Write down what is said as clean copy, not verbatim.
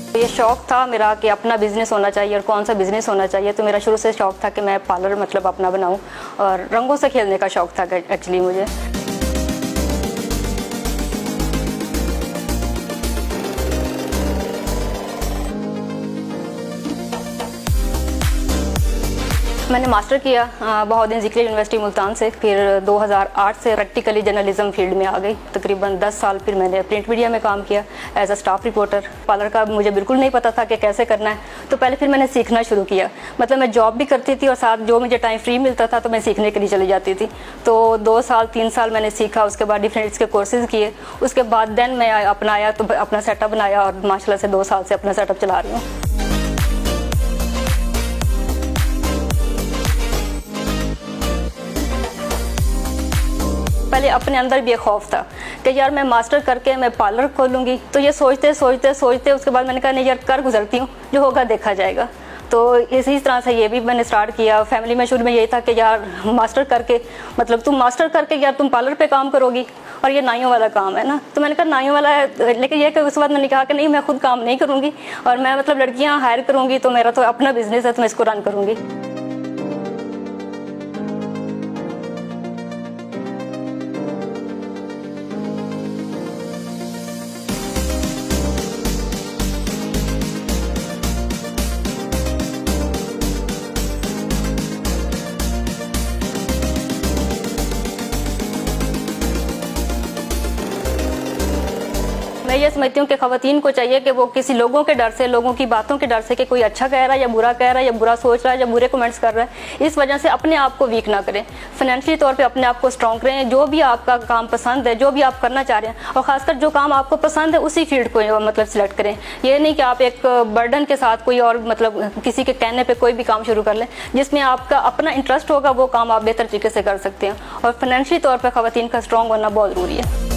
ये शौक़ था मेरा कि अपना बिज़नेस होना चाहिए और कौन सा बिज़नेस होना चाहिए। तो मेरा शुरू से शौक़ था कि मैं पार्लर मतलब अपना बनाऊं और रंगों से खेलने का शौक़ था एक्चुअली मुझे। मैंने मास्टर किया बहाउद्दीन ज़िक्री यूनिवर्सिटी मुल्तान से। फिर 2008 से प्रैक्टिकली जर्नलिज्म फील्ड में आ गई। तकरीबन 10 साल फिर मैंने प्रिंट मीडिया में काम किया as a staff reporter. Parlour का मुझे बिल्कुल नहीं पता था कि कैसे करना है, तो पहले फिर मैंने सीखना शुरू किया। मतलब मैं जॉब भी करती थी और साथ जो मुझे टाइम फ्री मिलता था तो मैं सीखने के लिए चली जाती थी। तो 2 साल 3 साल मैंने सीखा, उसके बाद डिफरेंट इसके कोर्सेज़ किए। उसके बाद देन मैं अपनाया तो अपना सेटअप बनाया और माशाल्लाह से 2 साल से अपना सेटअप चला रही हूँ। पहले अपने अंदर भी एक खौफ था कि यार मैं मास्टर करके मैं पार्लर खोलूँगी। तो ये सोचते उसके बाद मैंने कहा नहीं यार, कर गुजरती हूँ, जो होगा देखा जाएगा। तो इसी तरह से ये भी मैंने स्टार्ट किया। फैमिली में शुरू में यही था कि यार मास्टर करके मतलब तुम मास्टर करके यार तुम पार्लर पे काम करोगी और ये नाइयों वाला काम है ना। तो मैंने कहा नाइयों वाला है, लेकिन ये कि उस बाद मैंने कहा कि नहीं, मैं खुद काम नहीं करूँगी और मैं मतलब लड़कियाँ हायर करूँगी। तो मेरा तो अपना बिजनेस है तो मैं इसको रन करूँगी। मैं ये समझती हूँ कि ख़वातीन को चाहिए कि वो किसी लोगों के डर से, लोगों की बातों के डर से कि कोई अच्छा कह रहा है या बुरा कह रहा है या बुरा सोच रहा है या बुरे कमेंट्स कर रहा है, इस वजह से अपने आप को वीक ना करें। फाइनेंशियली तौर पे अपने आप को स्ट्रॉन्ग करें। जो भी आपका काम पसंद है, जो भी आप करना चाह रहे हैं और ख़ासकर जो काम आपको पसंद है उसी फील्ड को मतलब सिलेक्ट करें। ये नहीं कि आप एक बर्डन के साथ कोई और मतलब किसी के कहने पर कोई भी काम शुरू कर लें। जिसमें आपका अपना इंटरेस्ट होगा वो काम आप बेहतर तरीके से कर सकते हैं। और फाइनेंशियली तौर पर ख़वातीन का स्ट्रॉन्ग होना बहुत ज़रूरी है।